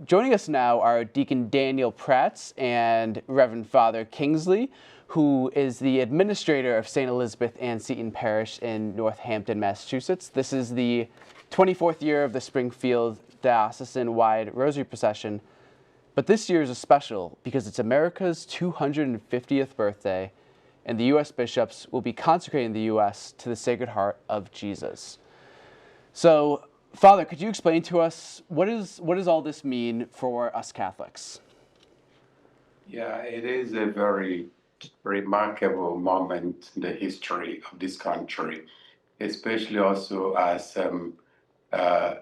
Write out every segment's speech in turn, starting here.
joining us now are Deacon Daniel Pratt and Reverend Father Kingsley, who is the administrator of St. Elizabeth Ann Seton Parish in Northampton, Massachusetts. This is the 24th year of the Springfield diocesan-wide Rosary Procession, but this year is special because it's America's 250th birthday, and the U.S. bishops will be consecrating the U.S. to the Sacred Heart of Jesus. So, Father, could you explain to us what does all this mean for us Catholics? Yeah, it is a very remarkable moment in the history of this country, especially also as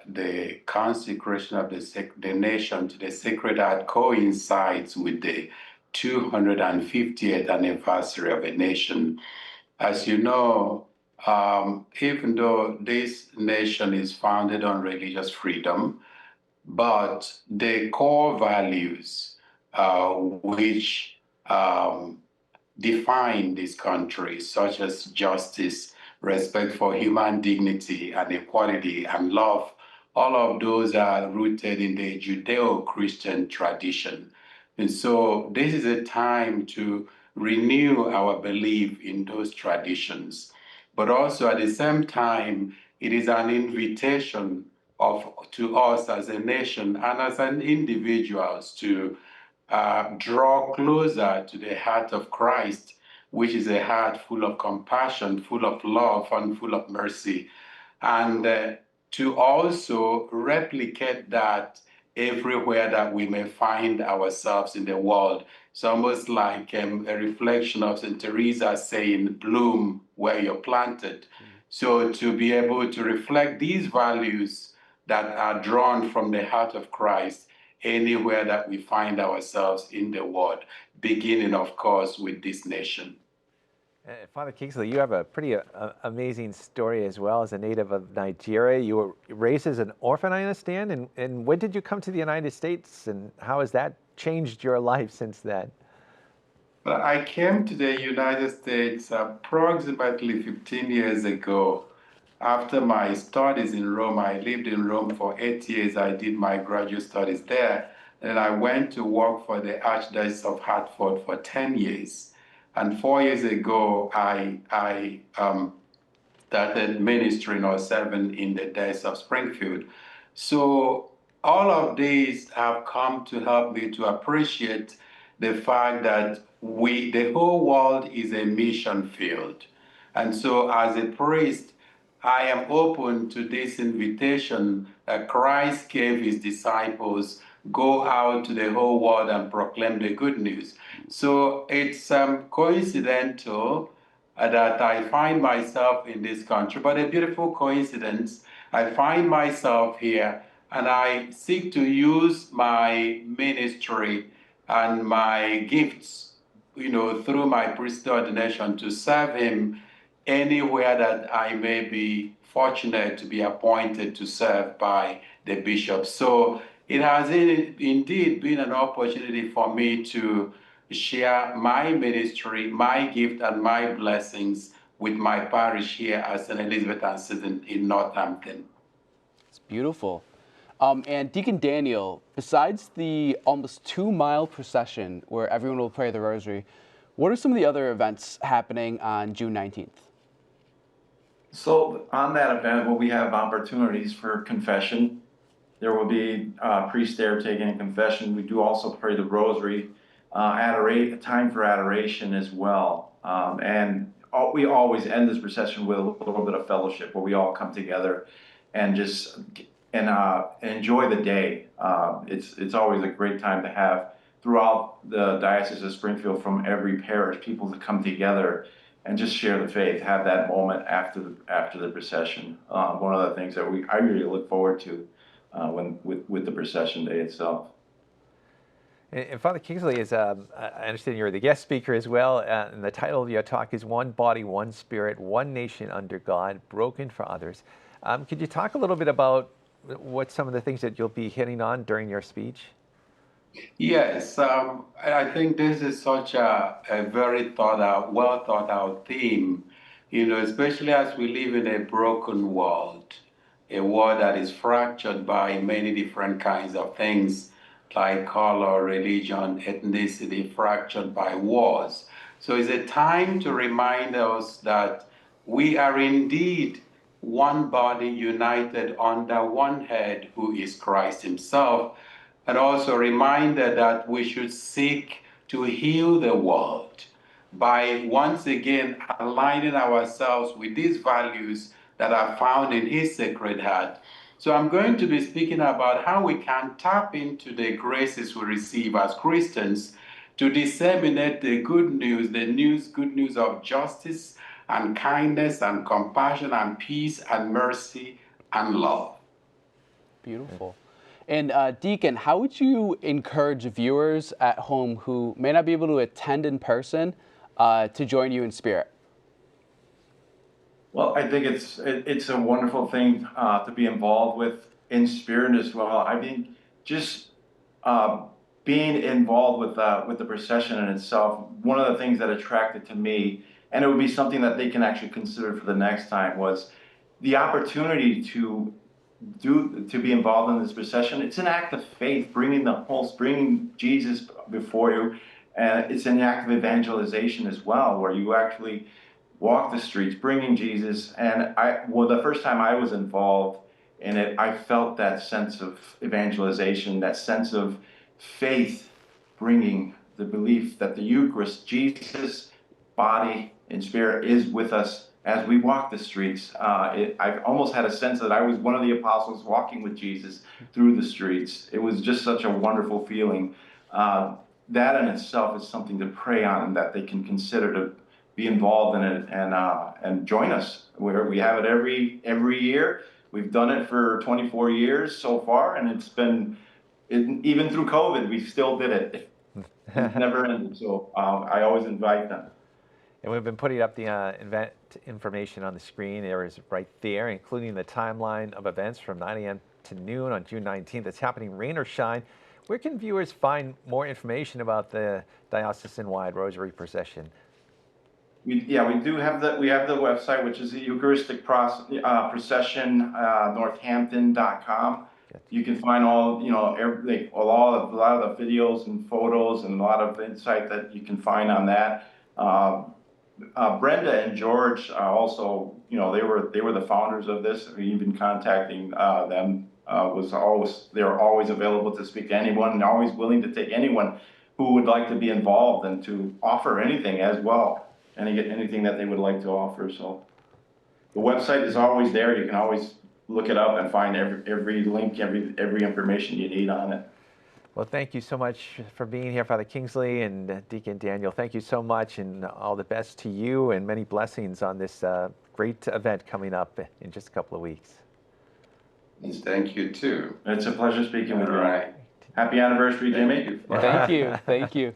the consecration of the nation to the Sacred Heart coincides with the 250th anniversary of a nation. As you know, even though this nation is founded on religious freedom, but the core values which define this country, such as justice, respect for human dignity and equality and love, all of those are rooted in the Judeo-Christian tradition. And so this is a time to renew our belief in those traditions. But also at the same time, it is an invitation to us as a nation and as an individuals to draw closer to the heart of Christ, which is a heart full of compassion, full of love, and full of mercy. And to also replicate that everywhere that we may find ourselves in the world. It's almost like a reflection of St. Teresa saying, bloom where you're planted. So to be able to reflect these values that are drawn from the heart of Christ anywhere that we find ourselves in the world, beginning, of course, with this nation. Father Kingsley, you have a pretty amazing story as well. As a native of Nigeria, you were raised as an orphan, I understand. And when did you come to the United States, and how has that changed your life since then? Well, I came to the United States approximately 15 years ago. After my studies in Rome, I lived in Rome for 8 years. I did my graduate studies there. And I went to work for the Archdiocese of Hartford for 10 years. And 4 years ago, I started ministering or serving in the Diocese of Springfield. So all of these have come to help me to appreciate the fact that the whole world is a mission field. And so as a priest, I am open to this invitation that Christ gave his disciples, go out to the whole world and proclaim the good news. So it's coincidental that I find myself in this country, but a beautiful coincidence. I find myself here and I seek to use my ministry and my gifts, through my priesthood ordination to serve him anywhere that I may be fortunate to be appointed to serve by the bishop. So it has indeed been an opportunity for me to share my ministry, my gift, and my blessings with my parish here at St. Elizabeth Ann Seton in Northampton. It's beautiful. And Deacon Daniel, besides the almost 2-mile procession where everyone will pray the Rosary, what are some of the other events happening on June 19th? So on that event, we have opportunities for confession. There will be a priest there taking a confession. We do also pray the Rosary, a time for adoration as well. And we always end this procession with a little bit of fellowship where we all come together and just enjoy the day. It's always a great time to have throughout the Diocese of Springfield from every parish, people to come together and just share the faith, have that moment after the procession. One of the things that I really look forward to with the procession day itself. And Father Kingsley, I understand you're the guest speaker as well, and the title of your talk is One Body, One Spirit, One Nation Under God, Broken for Others. Could you talk a little bit about what some of the things that you'll be hitting on during your speech? Yes, I think this is such a very well thought out theme, especially as we live in a broken world, a world that is fractured by many different kinds of things. like color, religion, ethnicity, fractured by wars. So it's a time to remind us that we are indeed one body united under one head, who is Christ himself, and also a reminder that we should seek to heal the world by once again aligning ourselves with these values that are found in his Sacred Heart. So I'm going to be speaking about how we can tap into the graces we receive as Christians to disseminate the good news, good news of justice and kindness and compassion and peace and mercy and love. Beautiful. And Deacon, how would you encourage viewers at home who may not be able to attend in person to join you in spirit? Well, I think it's a wonderful thing to be involved with in spirit as well. I mean, just being involved with the procession in itself, one of the things that attracted to me, and it would be something that they can actually consider for the next time, was the opportunity to be involved in this procession. It's an act of faith, bringing Jesus before you, and it's an act of evangelization as well, where you actually walk the streets, bringing Jesus. And the first time I was involved in it, I felt that sense of evangelization, that sense of faith, bringing the belief that the Eucharist, Jesus' body and spirit, is with us as we walk the streets. I almost had a sense that I was one of the apostles walking with Jesus through the streets. It was just such a wonderful feeling. That in itself is something to pray on, and that they can consider to be involved in it and join us. We have it every year. We've done it for 24 years so far, and it's been, even through COVID, we still did it. It's never ended, so I always invite them. And we've been putting up the event information on the screen. There is right there, including the timeline of events from 9 a.m. to noon on June 19th. It's happening rain or shine. Where can viewers find more information about the diocesan-wide Rosary Procession? We do have we have the website, which is the Eucharistic Procession, Northampton.com. You can find all, a lot of the videos and photos and a lot of insight that you can find on that. Brenda and George also, they were the founders of this. We've been contacting them. They were always available to speak to anyone, and always willing to take anyone who would like to be involved and to offer anything as well. Anything that they would like to offer. So the website is always there. You can always look it up and find every link, every information you need on it. Well, thank you so much for being here, Father Kingsley and Deacon Daniel. Thank you so much, and all the best to you, and many blessings on this great event coming up in just a couple of weeks. Yes, thank you too. It's a pleasure speaking with you. All right. Happy anniversary, Jimmy. Thank you. Thank you.